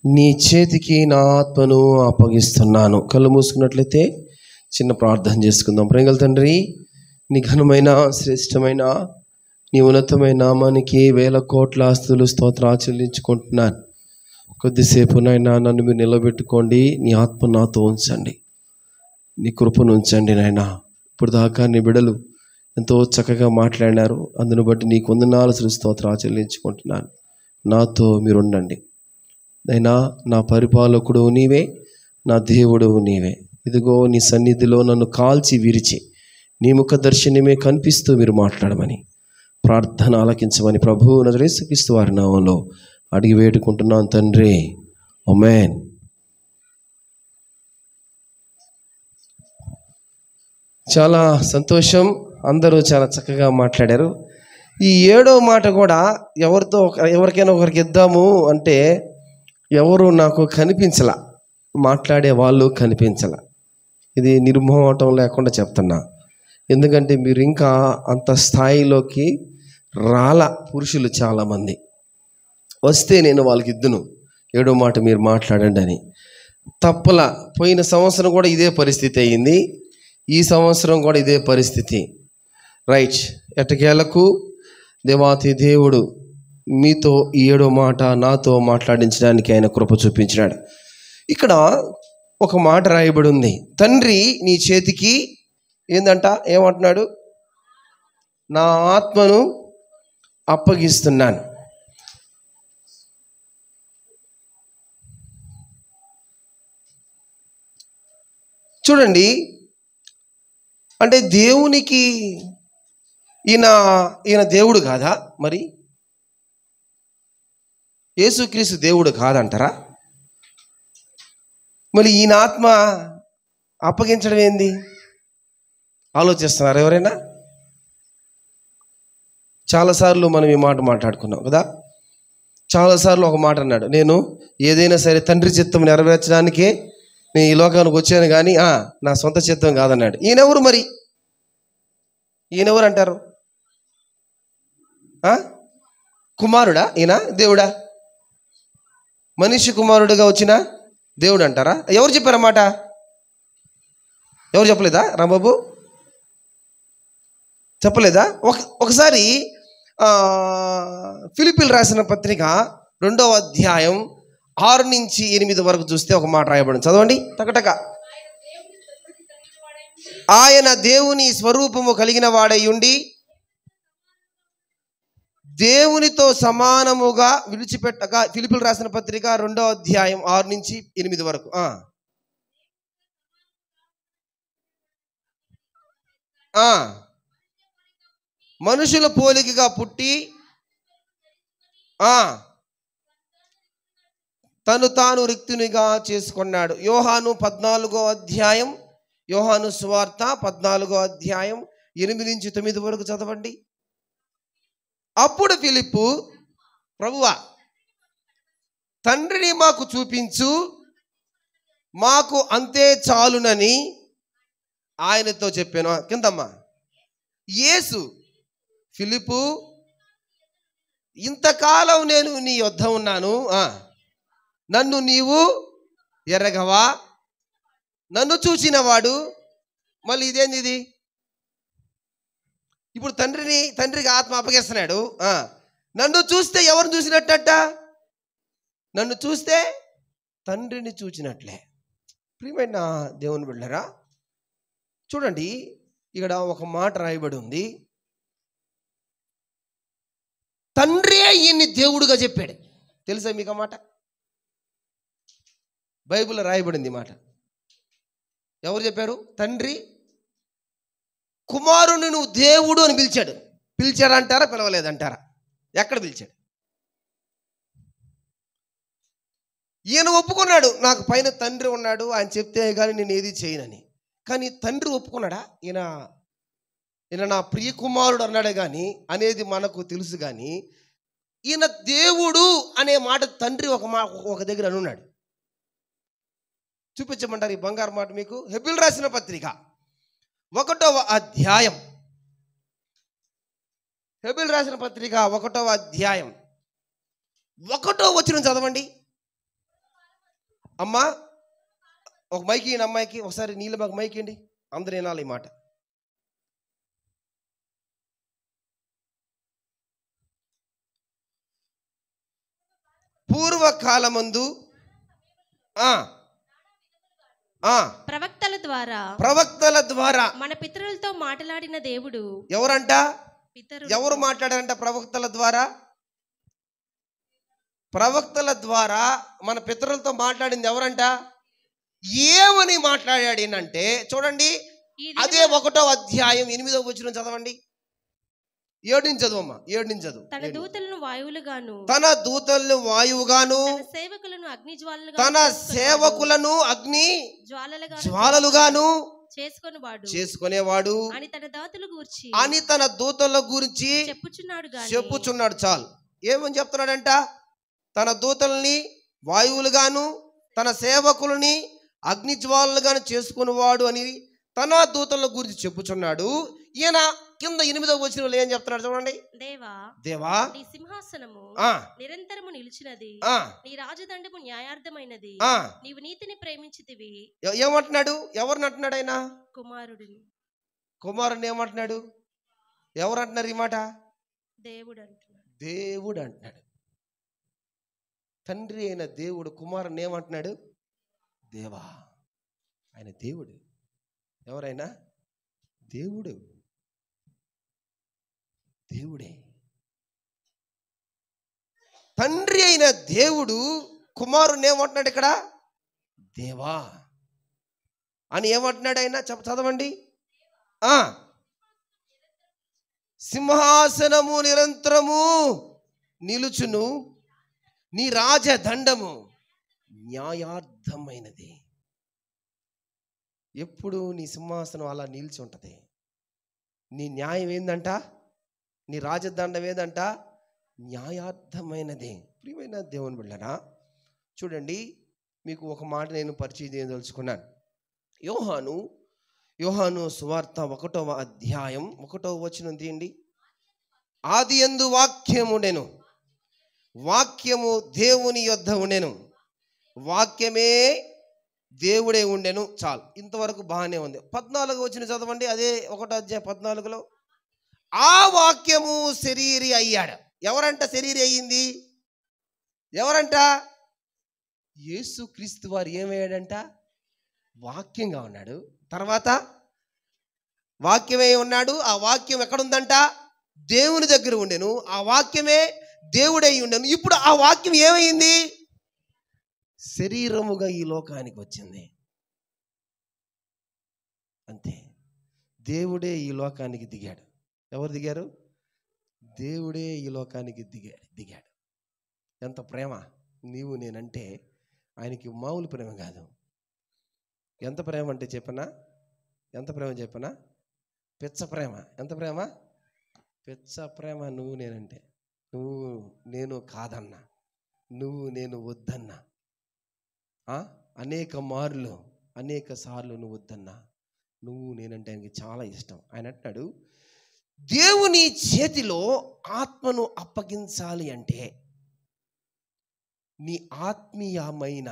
నీ చేతికి నా ఆత్మను అప్పగిస్తున్నాను. కళ్ళు మూసుకున్నట్లయితే చిన్న ప్రార్థన చేసుకుందాం. ప్రేమగల తండ్రి, నీ ఘనమైన శ్రేష్టమైన నీ ఉన్నతమైన నామానికి వేల కోట్ల ఆస్తులు స్తోత్రాలు చెల్లించుకుంటున్నాను. కొద్దిసేపు నాయనా నన్ను మీరు నిలబెట్టుకోండి. నీ ఆత్మ నాతో ఉంచండి, నీ కృపను ఉంచండి నాయనా. ఇప్పుడు దాకా నీ బిడ్డలు ఎంతో చక్కగా మాట్లాడినారు. అందును బట్టి నీకు వందనాలు స్తోత్రాలు చెల్లించుకుంటున్నాను. నాతో మీరు ఉండండి నైనా. నా పరిపాలకుడు నీవే, నా దేవుడు నీవే. ఇదిగో నీ సన్నిధిలో నన్ను కాల్చి విరిచి నీ ముఖ దర్శనమే కనిపిస్తూ మీరు మాట్లాడమని ప్రార్థన ఆలకించమని ప్రభువు యేసుక్రీస్తు వారి నామంలో అడిగి వేడుకుంటున్నాను తండ్రి, ఆమేన్. చాలా సంతోషం, అందరూ చాలా చక్కగా మాట్లాడారు. ఈ 7వ మాట కూడా ఎవరికైనా ఒకరికి ఇద్దాము అంటే ఎవరు నాకు కనిపించలా, మాట్లాడే వాళ్ళు కనిపించలా. ఇది నిర్మోహటం లేకుండా చెప్తున్నా, ఎందుకంటే మీరు ఇంకా అంత స్థాయిలోకి రాల. పురుషులు చాలామంది వస్తే నేను వాళ్ళకి ఇద్దును 7వ మాట మీరు మాట్లాడండి అని. తప్పలా. పోయిన సంవత్సరం కూడా ఇదే పరిస్థితి అయ్యింది, ఈ సంవత్సరం కూడా ఇదే పరిస్థితి. రైట్. ఎట్టకేలకు దేవాతి దేవుడు మీతో ఈ 7వ మాట నాతో మాట్లాడించడానికి ఆయన కృప చూపించినాడు. ఇక్కడ ఒక మాట రాయబడి ఉంది, తండ్రి నీ చేతికి ఏందంట, ఏమంటున్నాడు? నా ఆత్మను అప్పగిస్తున్నాను. చూడండి, అంటే దేవునికి ఈయన దేవుడు కాదా? మరి యేసుక్రీస్తు దేవుడు కాదంటారా? మరి ఈయన ఆత్మ అప్పగించడం ఏంది? ఆలోచిస్తున్నారు ఎవరైనా? చాలాసార్లు మనం ఈ మాట మాట్లాడుకున్నాం కదా. చాలాసార్లు ఒక మాట అన్నాడు, నేను ఏదైనా సరే తండ్రి చిత్తం నెరవేర్చడానికే నేను ఈ లోకానికి వచ్చాను కానీ నా సొంత చిత్తం కాదన్నాడు. ఈయనెవరు మరి? ఈయనెవరు అంటారు? కుమారుడా? ఈయన దేవుడా? మనిషి కుమారుడుగా వచ్చిన దేవుడు అంటారా? ఎవరు చెప్పారన్నమాట? ఎవరు చెప్పలేదా? రాంబాబు చెప్పలేదా? ఒకసారి ఫిలిప్పీలు రాసిన పత్రిక 2వ అధ్యాయం 6 నుంచి 8 వరకు చూస్తే ఒక మాట రాయబడింది. చదవండి టకటక. ఆయన దేవుని స్వరూపము కలిగిన వాడై ఉండి దేవునితో సమానముగా విడిచిపెట్టక. ఫిలిప్పీలు రాసిన పత్రిక 2వ అధ్యాయం 6 నుంచి 8 వరకు. మనుషుల పోలికగా పుట్టి తను తాను రిక్తునిగా చేసుకున్నాడు. యోహాను 14వ అధ్యాయం, యోహాను సువార్త 14వ అధ్యాయం 8 నుంచి 9 వరకు చదవండి. అప్పుడు ఫిలిప్పు, ప్రభువా తండ్రిని మాకు చూపించు, మాకు అంతే చాలునని ఆయనతో చెప్పాను. కిందమ్మా. యేసు, ఫిలిప్పు, ఇంతకాలం నేను నీ యొద్ద ఉన్నాను, నన్ను నీవు ఎరగవా? నన్ను చూసినవాడు. మళ్ళీ ఇదేంది ఇది? ఇప్పుడు తండ్రికి ఆత్మ అప్పగిస్తున్నాడు. నన్ను చూస్తే ఎవరిని చూసినట్టట? నన్ను చూస్తే తండ్రిని చూసినట్లే. ప్రియమైన దేవుని బిడ్డలారా, చూడండి ఇక్కడ ఒక మాట రాయబడి ఉంది, తండ్రే ఈయన్ని దేవుడుగా చెప్పాడు. తెలుసా మీకు ఆ మాట? బైబిల్లో రాయబడింది మాట. ఎవరు చెప్పారు? తండ్రి కుమారుని నువ్వు దేవుడు అని పిలిచాడు. పిలిచారంటారా, పిలవలేదంటారా? ఎక్కడ పిలిచాడు? ఈయన ఒప్పుకున్నాడు, నాకు పైన తండ్రి ఉన్నాడు, ఆయన చెప్తే కానీ నేను ఏది చేయనని. కానీ తండ్రి ఒప్పుకున్నాడా? ఈయన నా ప్రియ కుమారుడు అన్నాడే కానీ అనేది మనకు తెలుసు. కానీ ఈయన దేవుడు అనే మాట తండ్రి ఒక దగ్గర అనున్నాడు. చూపించమంటారు ఈ బంగారు మాట మీకు? హెబ్రీయులకు రాసిన పత్రిక 1వ అధ్యాయం, హెబ్రీయులకు రాసిన పత్రిక 1వ అధ్యాయం 1వ వచనం చదవండి. అమ్మా ఒక మైక్ ఇయ్యండి, అమ్మాయికి ఒకసారి నీళ్ళ మైక్ ఇవ్వండి, అందరు వినాలి ఈ మాట. పూర్వకాలమందు ప్రవక్తల ద్వారా మన పితరులతో మాట్లాడిన దేవుడు ఎవరంట? ఎవరు మాట్లాడారంట ప్రవక్తల ద్వారా? ప్రవక్తల ద్వారా మన పితరులతో మాట్లాడింది ఎవరంట? ఏమని మాట్లాడాడంటే చూడండి, అదే 1వ అధ్యాయం 8వ వచనం చదవండి. 7 నుంచి చదువమ్మా, 7 నుంచి చదువు. తన దూతలను వాయువులుగాను తన సేవకులను అగ్ని జ్వాలలుగాను చేసుకునేవాడు అని తన దూతల గురించి చెప్పుచున్నాడు. చాలు. ఏమని చెప్తున్నాడంట? తన దూతల్ని వాయువులుగాను తన సేవకులని అగ్ని జ్వాలలుగాను చేసుకునేవాడు అని తన దూతల గురించి చెప్పుచున్నాడు. ఈయన కింద 8వ వచనంలో ఏం చెప్తున్నాడు చూడండి. దేవా నీ సింహాసనము నిరంతరము నిలిచినది, నీ రాజదండము న్యాయార్థమైనది, నీవు నీతిని ప్రేమించితివి. ఏమంటున్నాడు? ఎవరిని అంటున్నాడు ఆయన? కుమారుడిని ఏమంటున్నాడు? ఎవరు అంటున్నారు ఈ మాట? దేవుడు అంటున్నాడు. తండ్రి అయిన దేవుడు కుమారుని ఏమంటున్నాడు? దేవా. ఆయన దేవుడు. ఎవరైనా దేవుడు, దేవుడే. తండ్రి అయిన దేవుడు కుమారుని ఏమంటున్నాడు ఇక్కడ? దేవా అని ఏమంటున్నాడు ఆయన? చదవండి. సింహాసనము నిరంతరము నిలుచును, నీ రాజదండము న్యాయార్థమైనది. ఎప్పుడు నీ సింహాసనం అలా నిలిచి ఉంటుంది. నీ న్యాయం ఏందంట? నీ రాజదండం ఏదంట? న్యాయార్థమైనది. ప్రియమైన దేవుని బిడ్డలారా, చూడండి, మీకు ఒక మాట నేను పరిచయం చేయదలుచుకున్నాను. యోహాను సువార్త 1వ అధ్యాయం 1వ వచనం తీయండి. ఆదియందు వాక్యము ఉండెను, వాక్యము దేవుని యొద్ద ఉండెను, వాక్యమే దేవుడే ఉండెను. చాలు, ఇంతవరకు బాగానే ఉంది. 14వ వచనం చదవండి. అదే 1వ అధ్యాయం 14లో, ఆ వాక్యము శరీరి అయ్యాడు. ఎవరంట శరీరి అయ్యింది? ఎవరంట? యేసుక్రీస్తు వారు ఏమయ్యాడంట? వాక్యంగా ఉన్నాడు. తర్వాత వాక్యమే ఉన్నాడు. ఆ వాక్యం ఎక్కడుందంట? దేవుని దగ్గర ఉండెను. ఆ వాక్యమే దేవుడై ఉండెను. ఇప్పుడు ఆ వాక్యం ఏమైంది? శరీరముగా ఈ లోకానికి వచ్చింది. అంతే. దేవుడే ఈ లోకానికి దిగాడు. ఎవరు దిగారు? దేవుడే ఈ లోకానికి దిగాడు. ఎంత ప్రేమ! నీవు నేనంటే ఆయనకి మామూలు ప్రేమ కాదు. ఎంత ప్రేమ అంటే చెప్పనా? ఎంత ప్రేమ చెప్పనా? పిచ్చ ప్రేమ. ఎంత ప్రేమ? పిచ్చ ప్రేమ. నువ్వు నేనంటే, నువ్వు నేను కాదన్నా, నువ్వు నేను వద్దన్నా, అనేక మార్లు అనేక సార్లు నువ్వు వద్దన్నా, నువ్వు నేనంటే ఆయనకి చాలా ఇష్టం. ఆయన అంటాడు, దేవుని చేతిలో ఆత్మను అప్పగించాలి అంటే నీ ఆత్మీయమైన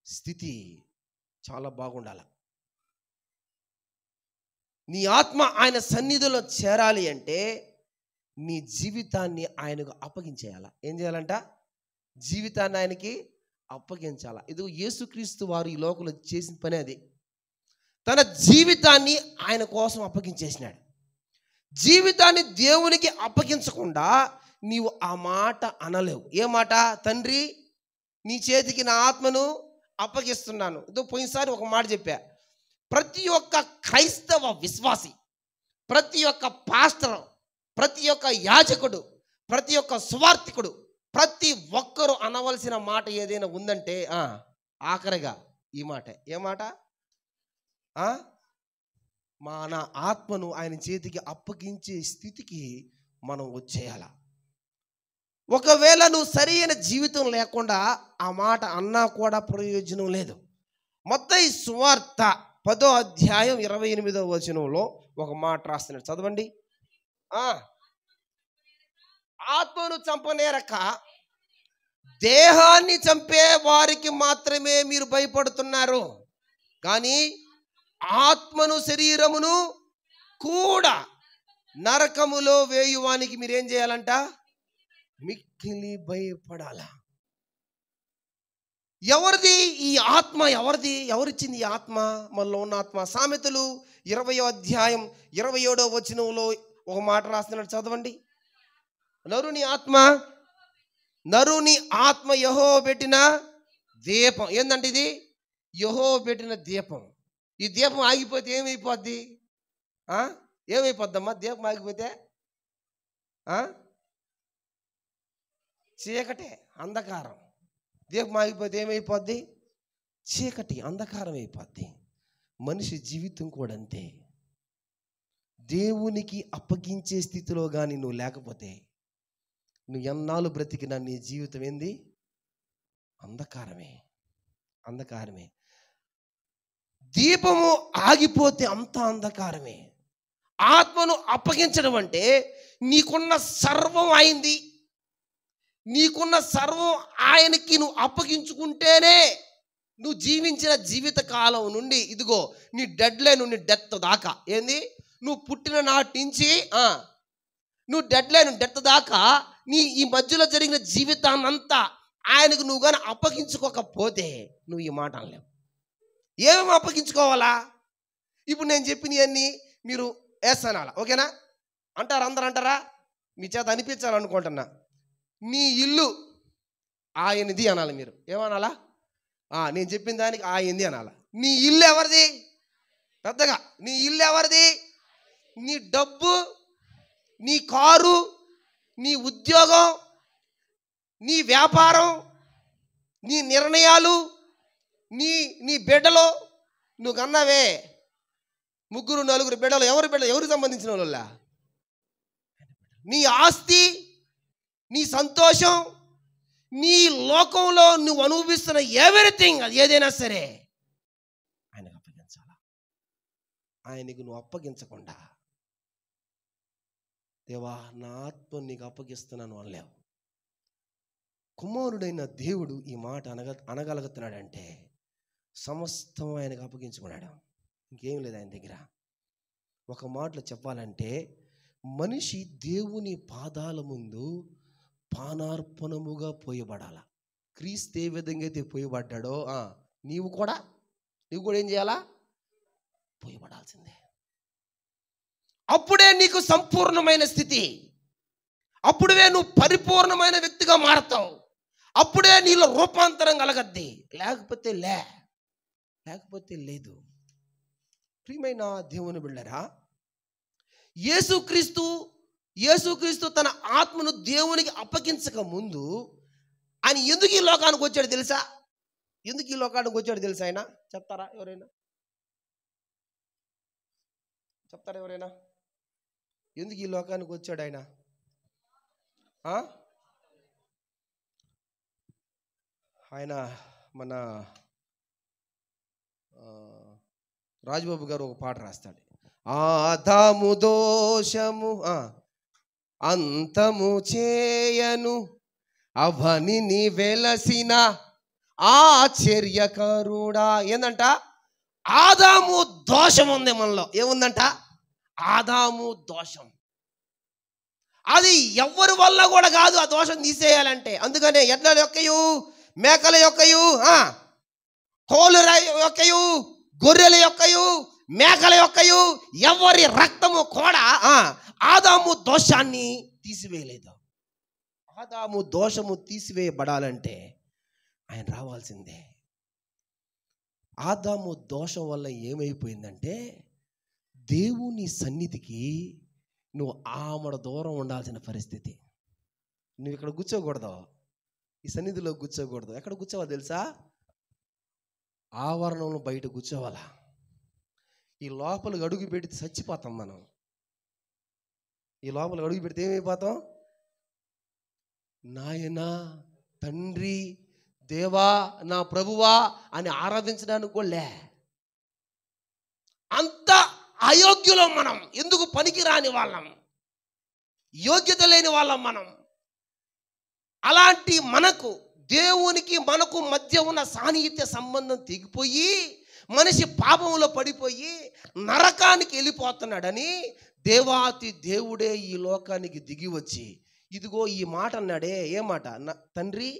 స్థితి చాలా బాగుండాలి. నీ ఆత్మ ఆయన సన్నిధిలో చేరాలి అంటే నీ జీవితాన్ని ఆయనకు అప్పగించేయాల. ఏం చేయాలంట? జీవితాన్ని ఆయనకి అప్పగించాల. ఇది యేసుక్రీస్తు వారు ఈ లోకంలో చేసిన పని. అది తన జీవితాన్ని ఆయన కోసం అప్పగించేసినాడు. జీవితాన్ని దేవునికి అప్పగించకుండా నీవు ఆ మాట అనలేవు. ఏ మాట? తండ్రి, నీ చేతికి నా ఆత్మను అప్పగిస్తున్నాను. ఇదో పోయినసారి ఒక మాట చెప్పా. ప్రతి ఒక్క క్రైస్తవ విశ్వాసి, ప్రతి ఒక్క పాస్టర్, ప్రతి ఒక్క యాజకుడు, ప్రతి ఒక్క సువార్థికుడు, ప్రతి ఒక్కరూ అనవలసిన మాట ఏదైనా ఉందంటే ఆఖరిగా ఈ మాట. ఏ మాట? మన ఆత్మను ఆయన చేతికి అప్పగించే స్థితికి మనం వచ్చేయాల. ఒకవేళ నువ్వు సరైన జీవితం లేకుండా ఆ మాట అన్నా కూడా ప్రయోజనం లేదు. మత్తయి సువార్త 10వ అధ్యాయం 28వ వచనంలో ఒక మాట రాస్తున్నాడు. చదవండి. ఆత్మను చంపనేరక దేహాన్ని చంపే వారికి మాత్రమే మీరు భయపడుతున్నారు, కానీ ఆత్మను శరీరమును కూడా నరకములో వేయువానికి మీరేం చేయాలంట? మిక్కిలి భయపడాలా. ఎవరిది ఈ ఆత్మ? ఎవరిది? ఎవరిచ్చింది ఈ ఆత్మ? మనలో ఉన్న ఆత్మ. సామెతలు 20వ అధ్యాయం 27వ వచనంలో ఒక మాట రాస్తున్నట్టు చదవండి. నరుని ఆత్మ యెహోవా పెట్టిన దీపం. ఏందంటే ఇది? యెహోవా పెట్టిన దీపం. ఈ దీపం ఆగిపోతే ఏమైపోద్ది? ఏమైపోద్దమ్మా దీపం ఆగిపోతే? చీకటే, అంధకారం. దీపం ఆగిపోతే ఏమైపోద్ది? చీకటి, అంధకారం అయిపోద్ది. మనిషి జీవితం కూడా అంతే. దేవునికి అప్పగించే స్థితిలో కానీ నువ్వు లేకపోతే నువ్వు ఎన్నాళ్ళు బ్రతికినా నీ జీవితం ఏంది? అంధకారమే. దీపము ఆగిపోతే అంత అంధకారమే. ఆత్మను అప్పగించడం అంటే నీకున్న సర్వం అయింది, నీకున్న సర్వం ఆయనకి నువ్వు అప్పగించుకుంటేనే నువ్వు జీవించిన జీవిత కాలం నుండి ఇదిగో నీ డెడ్ లైన్ నుండి డెత్ దాకా, ఏంది నువ్వు పుట్టిన నాటి నుంచి నువ్వు డెడ్ లైన్ డెత్ దాకా నీ ఈ మధ్యలో జరిగిన జీవితాన్ని అంతా ఆయనకు నువ్వు కానీ అప్పగించుకోకపోతే నువ్వు ఈ మాట అనలేవు. ఏమేమి అప్పగించుకోవాలా? ఇప్పుడు నేను చెప్పినవన్నీ మీరు వేస్తానాలా, ఓకేనా? అంటారు, అందరు అంటారా? మీ చేత అనిపించాలనుకుంటున్నా. నీ ఇల్లు ఆయనది అనాలి. మీరు ఏమనాలా? నేను చెప్పిన దానికి ఆయనది అనాలా. నీ ఇల్లు ఎవరిది? పెద్దగా నీ ఇల్లు ఎవరిది? నీ డబ్బు, నీ కారు, నీ ఉద్యోగం, నీ వ్యాపారం, నీ నిర్ణయాలు, నీ బిడ్డలు. నువ్వు కన్నావే 3, 4 బిడ్డలు. ఎవరికి సంబంధించిన వాళ్ళ? నీ ఆస్తి, నీ సంతోషం, నీ లోకంలో నువ్వు అనుభవిస్తున్న ఎవ్రీథింగ్, అది ఏదైనా సరే ఆయనకు అప్పగించాలా. ఆయనకు నువ్వు అప్పగించకుండా దేవా నా ఆత్మ నీకు అప్పగిస్తున్నాను అనలేవు. కుమారుడైన దేవుడు ఈ మాట అనగలుగుతున్నాడంటే సమస్తం ఆయనకు అప్పగించుకున్నాడు. ఇంకేం లేదు ఆయన దగ్గర. ఒక మాటలో చెప్పాలంటే మనిషి దేవుని పాదాల ముందు పానార్పణముగా పోయబడాల. క్రీస్తు ఏ విధంగా అయితే పోయబడ్డాడో నీవు కూడా ఏం చేయాలా? పోయబడాల్సిందే. అప్పుడే నీకు సంపూర్ణమైన స్థితి, అప్పుడే నువ్వు పరిపూర్ణమైన వ్యక్తిగా మారతావు, అప్పుడే నీలో రూపాంతరం కలగద్ది. లేకపోతే లేదు. ప్రియమైన దేవుని బిడ్డలారా, యేసుక్రీస్తు తన ఆత్మను దేవునికి అప్పగించక ముందు ఆయన ఎందుకు ఈ లోకానికి వచ్చాడు తెలుసా? ఆయన చెప్తారా? ఎవరైనా ఎందుకు ఈ లోకానికి వచ్చాడు ఆయన? ఆయన మన రాజబాబు గారు ఒక పాట రాస్తాడు. ఆదాము దోషము అంతము చేయను అవనిని వెలసిన ఆశ్చర్యకరుడా. ఏందంట? ఆదాము దోషం ఉంది మనలో. ఏముందంట? ఆదాము దోషం. అది ఎవరి వల్ల కూడా కాదు ఆ దోషం తీసేయాలంటే. అందుకనే ఎడ్ల యొక్కయు, మేకల యొక్కయు, కోళ్ళ యొక్కయు, గొర్రెల యొక్కయు, మేకల యొక్కయు ఎవరి రక్తము కూడా ఆదాము దోషాన్ని తీసివేయలేదు. ఆదాము దోషము తీసివేయబడాలంటే ఆయన రావాల్సిందే. ఆదాము దోషం వల్ల ఏమైపోయిందంటే దేవుని సన్నిధికి నువ్వు ఆమడ దూరం ఉండాల్సిన పరిస్థితి. నువ్వు ఇక్కడ కూర్చోకూడదు, ఈ సన్నిధిలో కూర్చోకూడదు. ఎక్కడ కూర్చోవాలి తెలుసా? ఆవరణంలో బయట కూర్చోవాలా. ఈ లోపలికి అడుగు పెడితే చచ్చిపోతాం మనం. ఈ లోపలికి అడుగు పెడితే ఏమైపోతాం? నాయనా, తండ్రి, దేవా, నా ప్రభువా అని ఆరాధించడానికి కూడా అంత అయోగ్యులం మనం. ఎందుకు పనికిరాని వాళ్ళం, యోగ్యత లేని వాళ్ళం మనం. అలాంటి మనకు దేవునికి మనకు మధ్య ఉన్న సాన్నిహిత్య సంబంధం తెగిపోయి మనిషి పాపంలో పడిపోయి నరకానికి వెళ్ళిపోతున్నాడని దేవాతి దేవుడే ఈ లోకానికి దిగి వచ్చి ఇదిగో ఈ మాట అన్నాడే. ఏ మాట? తండ్రి,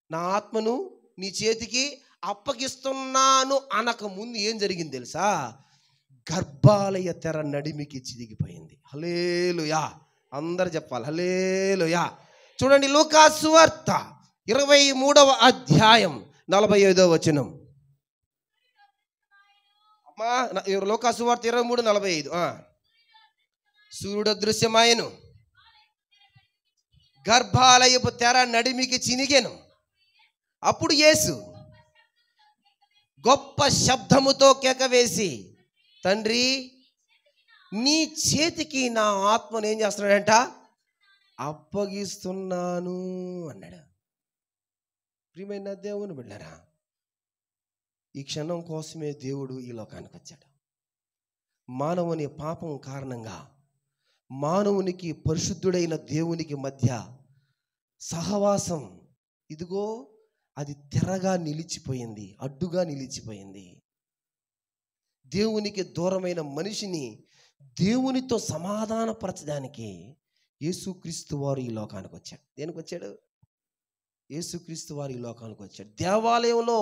నా ఆత్మను నీ చేతికి అప్పగిస్తున్నాను అనక ముందు ఏం జరిగింది తెలుసా? గర్భాలయ తెర నడిమికి చిరిగిపోయింది. హల్లెలూయా! అందరు చెప్పాలి హల్లెలూయా. చూడండి, లూకా సువార్త 23వ అధ్యాయం 45వ వచనం. అమ్మా, లూకా సువార్త 23:45. సూర్యుడు దృశ్యమాయను, గర్భాలయపు తెర నడిమికి చినిగెను. అప్పుడు యేసు గొప్ప శబ్దముతో కేకవేసి, తండ్రి, నీ చేతికి నా ఆత్మను ఏం చేస్తున్నాడంట? అప్పగిస్తున్నాను అన్నాడు. ప్రియమైన దేవుని బిడ్డలారా, ఈ క్షణం కోసమే దేవుడు ఈ లోకానికి వచ్చాడు. మానవుని పాపం కారణంగా మానవునికి పరిశుద్ధుడైన దేవునికి మధ్య సహవాసం ఇదిగో అది తెరగా నిలిచిపోయింది, అడ్డుగా నిలిచిపోయింది. దేవునికి దూరమైన మనిషిని దేవునితో సమాధానపరచడానికి యేసుక్రీస్తు వారు ఈ లోకానికి వచ్చాడు. దేనికి వచ్చాడు? యేసుక్రీస్తు వారు ఈ లోకానికి వచ్చాడు. దేవాలయంలో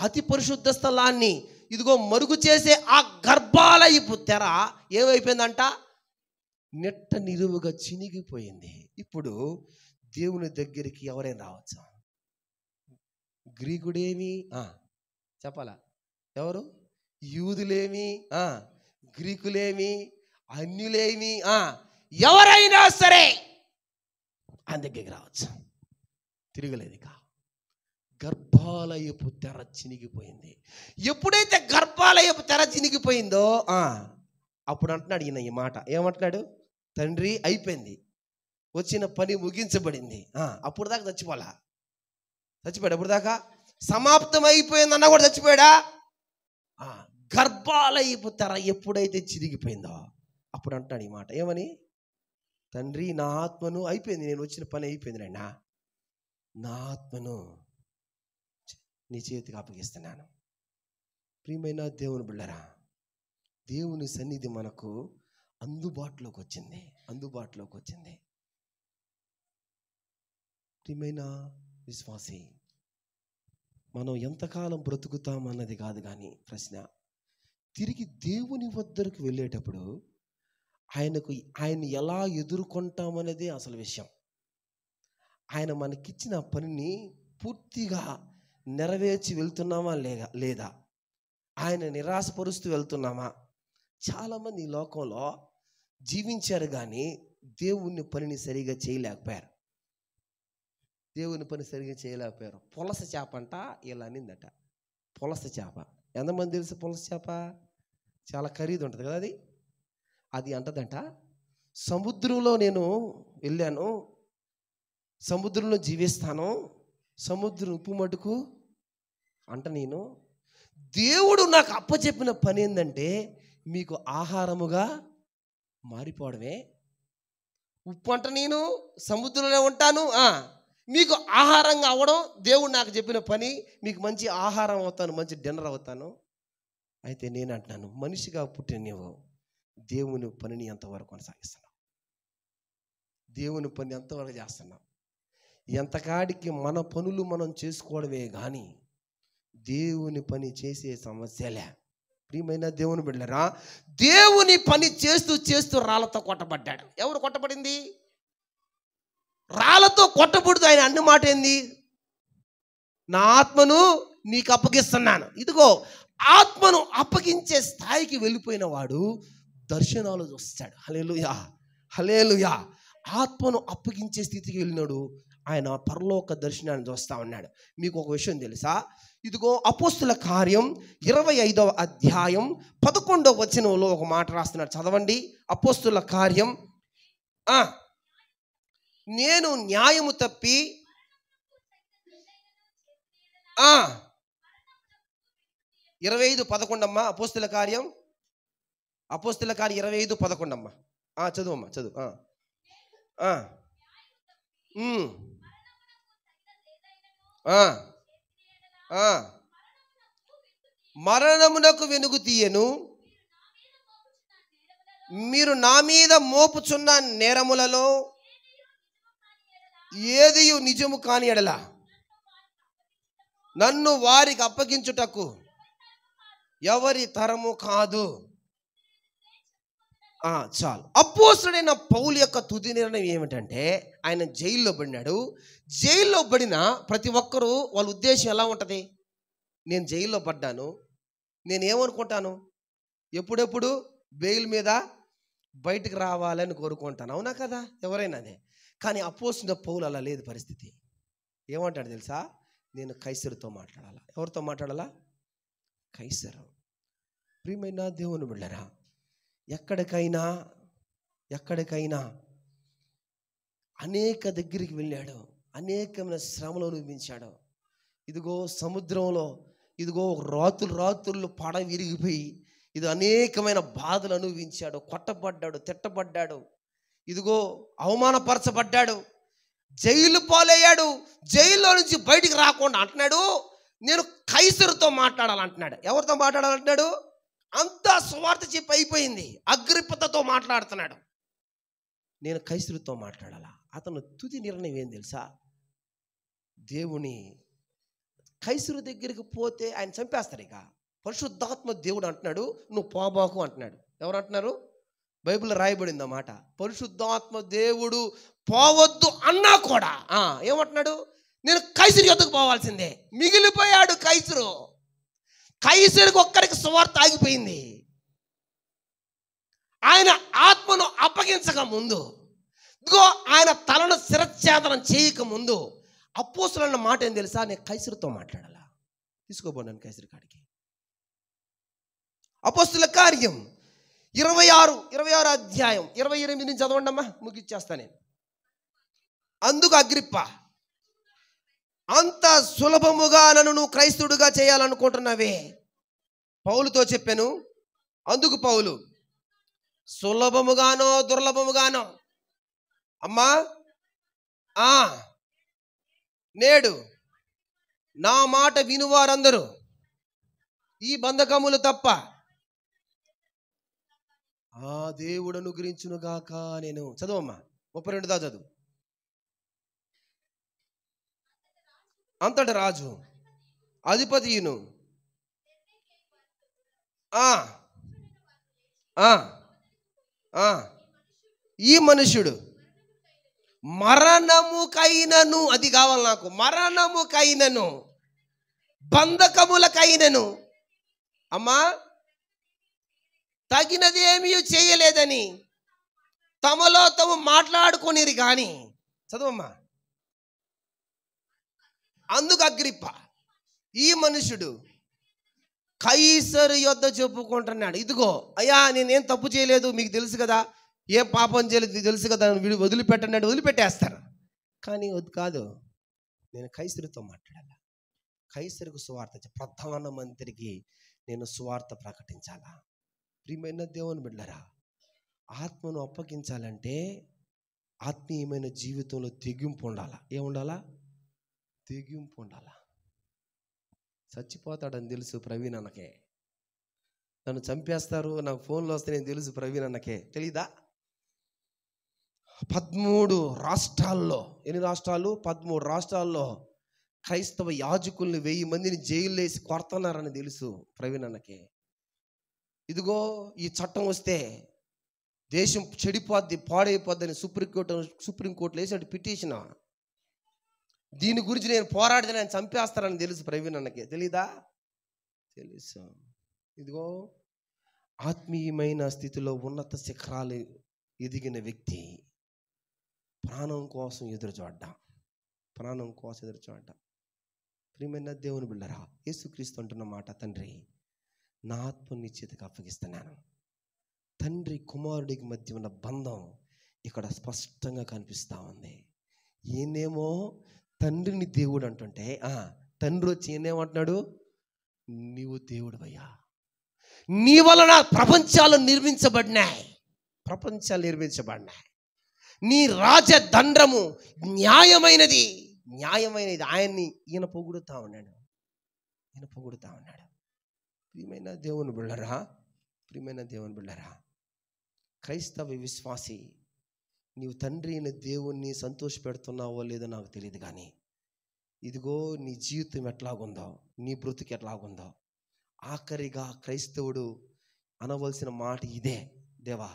అతి పరిశుద్ధ స్థలాన్ని ఇదిగో మరుగు చేసే ఆ గర్భాలయపు తెర ఏమైపోయిందంట? నెట్ట నిలువుగా చినిగిపోయింది. ఇప్పుడు దేవుని దగ్గరికి ఎవరైనా రావచ్చా? గ్రీకుడేమి చెప్పాలా? ఎవరు? యూదులేమి, గ్రీకులేమి, అన్యులేమి, ఎవరైనా సరే ఆయన దగ్గరికి రావచ్చు. తిరగలేదు. ఇక గర్భాలయపు తెర చినిగిపోయింది. ఎప్పుడైతే గర్భాలయపు తెర చినిగిపోయిందో అప్పుడు అంటున్నాడు ఈయన ఈ మాట. ఏమంటున్నాడు? తండ్రి, అయిపోయింది, వచ్చిన పని ముగించబడింది. అప్పుడు దాకా చచ్చిపోలా? చచ్చిపోయాడు. అప్పుడు దాకా సమాప్తం అయిపోయింది అన్న కూడా చచ్చిపోయాడా? గర్భాలయపు తెర ఎప్పుడైతే చిరిగిపోయిందో అప్పుడు అంటున్నాడు ఈ మాట. ఏమని? తండ్రి, నా ఆత్మను అయిపోయింది, నేను వచ్చిన పని అయిపోయింది నాయనా, నా ఆత్మను నీ చేతికి అప్పగిస్తున్నాను. ప్రియమైన దేవుని బిడ్డలారా, దేవుని సన్నిధి మనకు అందుబాటులోకి వచ్చింది. ప్రియమైన విశ్వాసి, మనం ఎంతకాలం బ్రతుకుతామన్నది కాదు కానీ ప్రశ్న, తిరిగి దేవుని వద్దకు వెళ్ళేటప్పుడు ఆయన ఎలా ఎదుర్కొంటామన్నదే అసలు విషయం. ఆయన మనకిచ్చిన పనిని పూర్తిగా నెరవేర్చి వెళ్తున్నామా లేదా? ఆయన నిరాశపరుస్తూ వెళ్తున్నామా? చాలామంది ఈ లోకంలో జీవించారు కానీ దేవుని పనిని సరిగా చేయలేకపోయారు. పులస చేప అంట ఇలా అనిందట. పులస చేప ఎంతమంది తెలుసు? పులస చేప చాలా ఖరీదు ఉంటుంది కదా. అది అంటదంట, సముద్రంలో నేను వెళ్ళాను, సముద్రంలో జీవిస్తాను, సముద్రం ఉప్పు మటుకు అంట. నేను దేవుడు నాకు అప్పచెప్పిన పని ఏంటంటే మీకు ఆహారముగా మారిపోవడమే. ఉప్పు అంట, నేను సముద్రంలో ఉంటాను, మీకు ఆహారంగా అవ్వడం దేవుడు నాకు చెప్పిన పని. మీకు మంచి ఆహారం అవుతాను, మంచి డిన్నర్ అవుతాను. అయితే నేను అంటున్నాను, మనిషిగా పుట్టిన నీవు దేవుని పనిని ఎంతవరకు కొనసాగిస్తున్నావు? దేవుని పని ఎంతవరకు చేస్తున్నావు? ఎంతకాడికి మన పనులు మనం చేసుకోవడమే కానీ దేవుని పని చేసే సమస్యలే. ప్రియమైన దేవుని బిడ్డలారా, దేవుని పని చేస్తూ చేస్తూ రాళ్ళతో కొట్టబడ్డాడు. ఎవరు కొట్టబడింది? రాళ్ళతో కొట్టబడుతూ ఆయన అన్న మాట ఏంది? నా ఆత్మను నీకు అప్పగిస్తున్నాను. ఇదిగో ఆత్మను అప్పగించే స్థాయికి వెళ్ళిపోయిన వాడు దర్శనాలు చూస్తాడు. హల్లెలూయా, హల్లెలూయా. ఆత్మను అప్పగించే స్థితికి వెళ్ళినాడు, ఆయన పరలోక దర్శనాన్ని చూస్తా ఉన్నాడు. మీకు ఒక విషయం తెలుసా? ఇదిగో అపోస్తుల కార్యం 25వ అధ్యాయం 11వ వచనంలో ఒక మాట రాస్తున్నాడు. చదవండి. అపోస్తుల కార్యం, నేను న్యాయము తప్పి 25:11 అమ్మా. అపోస్తుల కార్యం 25:11 అమ్మా. చదువు. మరణమునకు వెనుగు తీయను, మీరు నా మీద మోపుచున్న నేరములలో ఏదియు నిజము కాని ఎడల నన్ను వారికి అప్పగించుటకు ఎవరి తరము కాదు. చాలు. అపోస్తలుడైన పౌలు యొక్క తుది నిర్ణయం ఏమిటంటే, ఆయన జైల్లో పడినాడు. జైల్లో పడిన ప్రతి ఒక్కరూ వాళ్ళ ఉద్దేశం ఎలా ఉంటుంది? నేను జైల్లో పడ్డాను, నేనేమనుకుంటాను? ఎప్పుడెప్పుడు బెయిల్ మీద బయటకు రావాలని కోరుకుంటాను. అవునా కదా? ఎవరైనా అదే. కానీ అపోస్తలుడైన పౌలు అలా లేదు పరిస్థితి. ఏమంటాడు తెలుసా? నేను కైసరుతో మాట్లాడాలా. ఎవరితో మాట్లాడాలా? కైసరు. ప్రియమైన దేవుని బిడ్డలారా, ఎక్కడికైనా అనేక దగ్గరికి వెళ్ళాడు, అనేకమైన శ్రమలు అనుభవించాడు. ఇదిగో సముద్రంలో, ఇదిగో రాత్రులు పడవ విరిగిపోయి ఇది అనేకమైన బాధలు అనుభవించాడు. కొట్టబడ్డాడు, తిట్టబడ్డాడు, ఇదిగో అవమానపరచబడ్డాడు, జైలు పాలయ్యాడు. జైల్లో నుంచి బయటికి రాకుండా అంటున్నాడు, నేను కైసరుతో మాట్లాడాలంటున్నాడు. ఎవరితో మాట్లాడాలంటున్నాడు? అంతా సువార్త చెప్పి అయిపోయింది. అగ్రిప్పతో మాట్లాడుతున్నాడు. నేను కైసరుతో మాట్లాడాలా. అతను తుది నిర్ణయం ఏం తెలుసా? దేవుని కైసరు దగ్గరికి పోతే ఆయన చంపేస్తారు. ఇక పరిశుద్ధాత్మ దేవుడు అంటున్నాడు, నువ్వు పోబాకు అంటున్నాడు. ఎవరు అంటున్నారు? బైబిల్లో రాయబడింది అన్నమాట. పరిశుద్ధాత్మ దేవుడు పోవద్దు అన్నా కూడా ఏమంటున్నాడు? నేను కైసరు యొద్దకు పోవాల్సిందే. మిగిలిపోయాడు కైసరు. కైసరుకు ఒక్కరికి సువార్త ఆగిపోయింది. ఆయన ఆత్మను అప్పగించక ముందు, ఇదిగో ఆయన తలను శిరచ్ఛేదనం చేయక ముందు అపోస్తలుల మాట ఏం తెలుసా? నేను కైసరుతో మాట్లాడాలా. తీసుకోబోన్నాను కైసరు కాడికి. అపోస్తలుల కార్యం 26 అధ్యాయం 28 నుంచి చదవండమ్మా, ముగిచ్చేస్తా నేను. అందుకు అగ్రిప్ప, అంత సులభముగా నన్ను నువ్వు క్రైస్తవుడిగా చేయాలనుకుంటున్నావే? పౌలుతో చెప్పాను. అందుకు పౌలు, సులభముగానో దుర్లభముగానో అమ్మా, నేడు నా మాట వినువారందరూ ఈ బంధకములు తప్ప దేవుడు అనుగ్రహించునుగాక. నేను చదువమ్మా 32 దా చదువు. అంతటి రాజు అధిపతియును ఈ మనుష్యుడు మరణముకైనను, అది కావాలి నాకు, మరణముకైనను బంధకములకైనను అమ్మా తగినది ఏమీ చేయలేదని తమలో తాము మాట్లాడుకునేది. కానీ చదువమ్మా. అందుకు అగ్రిప్ప, ఈ మనుషుడు కైసరు యొద్ద చెప్పుకుంటున్నాడు, ఇదిగో అయ్యా నేనేం తప్పు చేయలేదు, మీకు తెలుసు కదా, ఏ పాపం చేయలేదు తెలుసు కదా, వదిలిపెట్టండి, వదిలిపెట్టేస్తారు. కానీ వద్దు కాదు, నేను కైసరుతో మాట్లాడాలా. కైసరుకు సువార్త, ప్రధాన మంత్రికి నేను సువార్త ప్రకటించాలా. ప్రియమైన దేవుని బిడ్డలారా, ఆత్మను అప్పగించాలంటే ఆత్మీయమైన జీవితంలో తెగింపు ఉండాలా. ఏముండాలా? తెగింపు ఉండాలా. చచ్చిపోతాడని తెలుసు ప్రవీణ్ అన్నకే, నన్ను చంపేస్తారు, నాకు ఫోన్లో వస్తే నేను తెలుసు ప్రవీణ్ అన్నకే, తెలీదా? 13 రాష్ట్రాల్లో, ఎన్ని రాష్ట్రాలు? 13 రాష్ట్రాల్లో క్రైస్తవ యాజకుల్ని 1000 మందిని జైల్లో వేసి కొడుతున్నారని తెలుసు ప్రవీణ్ అన్నకే. ఇదిగో ఈ చట్టం వస్తే దేశం చెడిపోద్ది, పాడైపోద్దని సుప్రీంకోర్టులో వేసాడు పిటిషన్. దీని గురించి నేను పోరాడితే నేను చంపేస్తానని తెలుసు ప్రవీణ్ అన్నకి, తెలీదా? తెలుసు. ఇదిగో ఆత్మీయమైన స్థితిలో ఉన్నత శిఖరాలు ఎదిగిన వ్యక్తి ప్రాణం కోసం ఎదురు చూడ్డా. ప్రియమైన దేవుని బిడ్డలారా, యేసుక్రీస్తు అంటున్న మాట, తండ్రి నా ఆత్మని నీ చేతికి అప్పగిస్తున్నాను. తండ్రి కుమారుడికి మధ్య ఉన్న బంధం ఇక్కడ స్పష్టంగా కనిపిస్తూ ఉంది. ఈయనేమో తండ్రిని దేవుడు అంటుంటే, తండ్రి వచ్చి ఈయనేమంటున్నాడు? నీవు దేవుడివయ్యా, నీ వలన ప్రపంచాలు నిర్మించబడినాయి, నీ రాజదండము న్యాయమైనది, న్యాయమైనది. ఆయన్ని ఈయన పొగుడుతా ఉన్నాడు. ప్రియమైన దేవుని బిళ్ళరా, క్రైస్తవ విశ్వాసి, నీవు తండ్రి అయిన దేవుణ్ణి సంతోష పెడుతున్నావో లేదో నాకు తెలియదు, కానీ ఇదిగో నీ జీవితం ఎట్లాగుందో, నీ బ్రతుకు ఎట్లాగుందో, ఆఖరిగా క్రైస్తవుడు అనవలసిన మాట ఇదే: దేవా,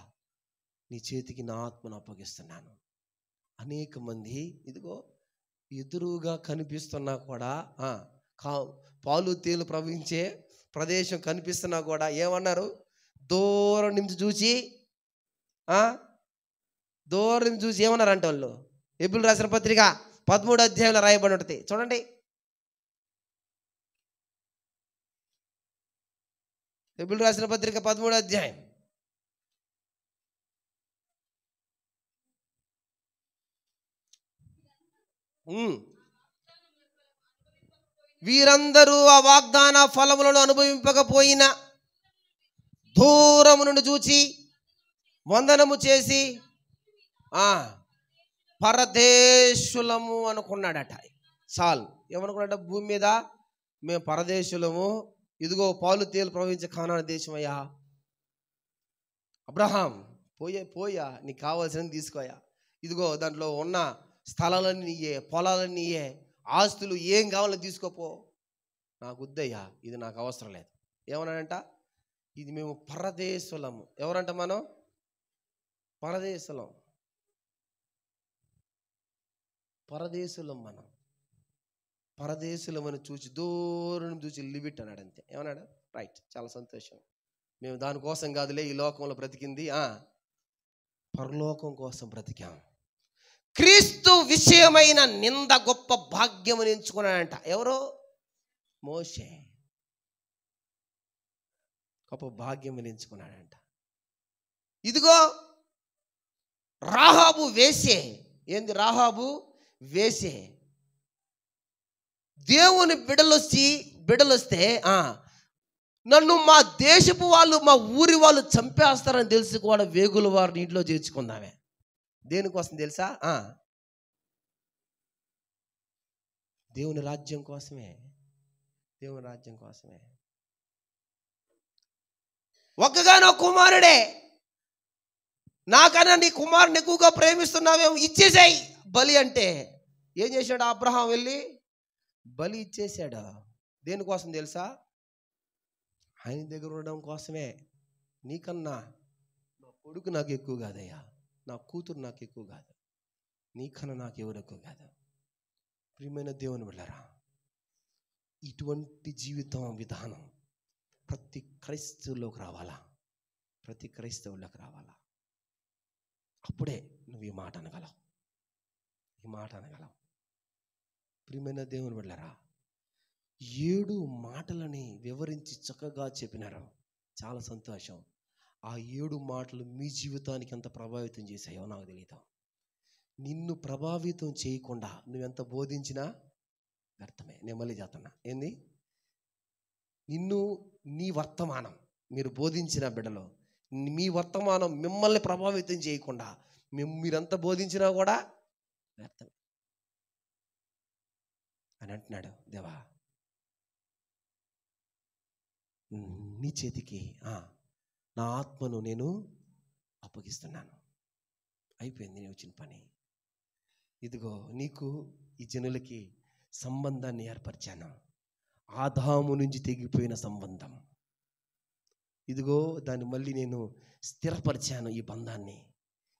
నీ చేతికి నా ఆత్మను అప్పగిస్తున్నాను. అనేక మంది ఇదిగో ఎదురుగా కనిపిస్తున్నా కూడా, పాలు తేలు ప్రవహించే ప్రదేశం కనిపిస్తున్నా కూడా ఏమన్నారు? దూరం నుంచి చూసి ఏమన్నారంట వాళ్ళు? హెబ్రీయులకు రాసిన పత్రిక 13వ అధ్యాయంలో రాయబడి ఉంటుంది, చూడండి. హెబ్రీయులకు రాసిన పత్రిక 13వ అధ్యాయం. వీరందరూ ఆ వాగ్దాన ఫలములను అనుభవింపకపోయినా దూరము నుండి చూచి వందనము చేసి పరదేశులము అనుకున్నాడట. చాలు. ఏమనుకున్నాడట? భూమి మీద మేము పరదేశులము, ఇదిగో పాలు తేలు ప్రవహించే కానాను దేశమయ్యా. అబ్రహాం, పోయా నీకు కావాల్సినవి తీసుకోయా, ఇదిగో దాంట్లో ఉన్న స్థలాలన్నీ నీయే, పొలాలన్నీ నీయే, ఆస్తులు ఏం కావాలో తీసుకోపో, నాకు వద్దయ్యా, ఇది నాకు అవసరం లేదు. ఏమన్నాడంట? ఇది మేము పరదేశులము. ఎవరంట? మనం పరదేశులం. మనం పరదేశులమని చూసి దూరం చూసి లిమిట్ అన్నాడు, అంతే. ఏమన్నాడు? రైట్, చాలా సంతోషం. మేము దానికోసం కాదులే ఈ లోకంలో బ్రతికింది, పరలోకం కోసం బ్రతికాం. క్రీస్తు విషయమైన నింద గొప్ప భాగ్యమని ఎంచుకున్నాడంట. ఎవరో? మోషే. గొప్ప భాగ్యమని ఎంచుకున్నాడంట. ఇదిగో రాహాబు వేసే. ఏంది? రాహాబు వేసే. దేవుని బిడ్డలొస్తే నన్ను మా దేశపు వాళ్ళు, మా ఊరి వాళ్ళు చంపేస్తారని తెలిసి కూడా వేగుల వారిని ఇంట్లో చేర్చుకుందామే. దేనికోసం తెలుసా? దేవుని రాజ్యం కోసమే. ఒక్కగానో కుమారుడే, నాకన్నా నీ కుమారుని ఎక్కువగా ప్రేమిస్తున్నావేమో, ఇచ్చేసాయి బలి అంటే. ఏం చేశాడు అబ్రహాం? వెళ్ళి బలి ఇచ్చేసాడు. దేనికోసం తెలుసా? ఆయన దగ్గర ఉండడం కోసమే. నీకన్నా నా కొడుకు నాకు ఎక్కువ కాదయ్యా, నా కూతురు నాకు ఎక్కువ కాదు, నీకన్నా నాకు ఎవరు ఎక్కువ కాదు. ప్రియమైన దేవుని బిడ్డలారా, ఇటువంటి జీవితం విధానం ప్రతి క్రైస్తవులోకి రావాలా. అప్పుడే నువ్వు ఈ మాట అనగలవు. ప్రియమైన దేవుని బిడ్డలారా, 7 మాటలని వివరించి చక్కగా చెప్పినారు. చాలా సంతోషం. ఆ 7 మాటలు మీ జీవితానికి ఎంత ప్రభావితం చేశాయో నాకు తెలియదు. నిన్ను ప్రభావితం చేయకుండా నువ్వెంత బోధించినా వ్యర్థమే. నేను మళ్ళీ చేస్తున్నా. ఏంది? నీ వర్తమానం, మీరు బోధించిన బిడ్డలో మీ వర్తమానం మిమ్మల్ని ప్రభావితం చేయకుండా మీరంతా బోధించినా కూడా వ్యర్థమే అని అంటున్నాడు. దేవా, నీ చేతికి నా ఆత్మను నేను అప్పగిస్తున్నాను. అయిపోయింది నేను వచ్చిన పని. ఇదిగో నీకు ఈ జనులకి సంబంధాన్ని ఏర్పరిచాను. ఆదాము నుంచి తెగిపోయిన సంబంధం, ఇదిగో దాన్ని మళ్ళీ నేను స్థిరపరిచాను. ఈ బంధాన్ని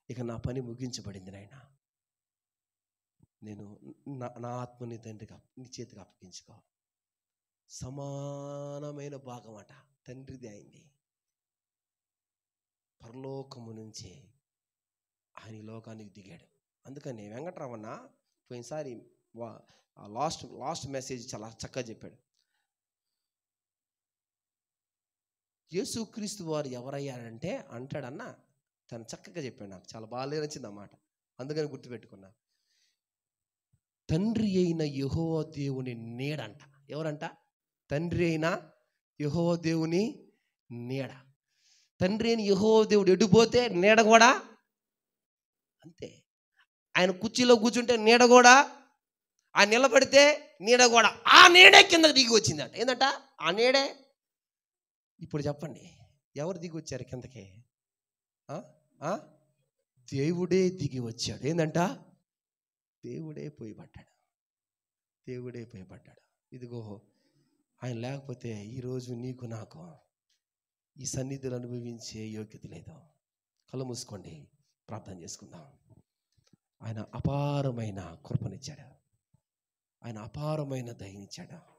ఇక నా పని ముగించబడింది నాయన. నేను నా ఆత్మని తండ్రికి నీ చేతికి అప్పగించుకో. సమానమైన భాగం అట తండ్రిది అయింది. పరలోకము నుంచి ఆయన లోకానికి దిగాడు. అందుకని వెంకటరమణ పోయినసారి లాస్ట్ మెసేజ్ చాలా చక్కగా చెప్పాడు. యేసుక్రీస్తు వారు ఎవరయ్యారంటే అంటాడన్న తను చక్కగా చెప్పాడు. నాకు చాలా బాగా నచ్చింది అన్నమాట. అందుకని గుర్తుపెట్టుకున్నా. తండ్రి అయిన యెహోవా దేవుని నీడంట. ఎవరంట? తండ్రి అయిన యెహోవా దేవుని నీడ. తండ్రి అయిన యెహోవా దేవుడు ఎడిపోతే నీడ కూడా అంతే. ఆయన కుర్చీలో కూర్చుంటే నీడ కూడా ఆ నిలబడితే నీడ కూడా ఆ నీడే కిందకి దిగి వచ్చిందట. ఏందట? ఆ నీడే. ఇప్పుడు చెప్పండి, ఎవరు దిగి వచ్చారు కిందకి? దేవుడే దిగి వచ్చాడు. ఏందంట? దేవుడే పోయి పడ్డాడు. దేవుడే పోయి పడ్డాడు. ఇదిగో ఆయన లేకపోతే ఈరోజు నీకు నాకు ఈ సన్నిధులు అనుభవించే యోగ్యత లేదు. కళ్ళు మూసుకోండి, ప్రార్థన చేసుకుందాం. ఆయన అపారమైన కృపనిచ్చాడు. ఆయన అపారమైన దయనిచ్చాడు.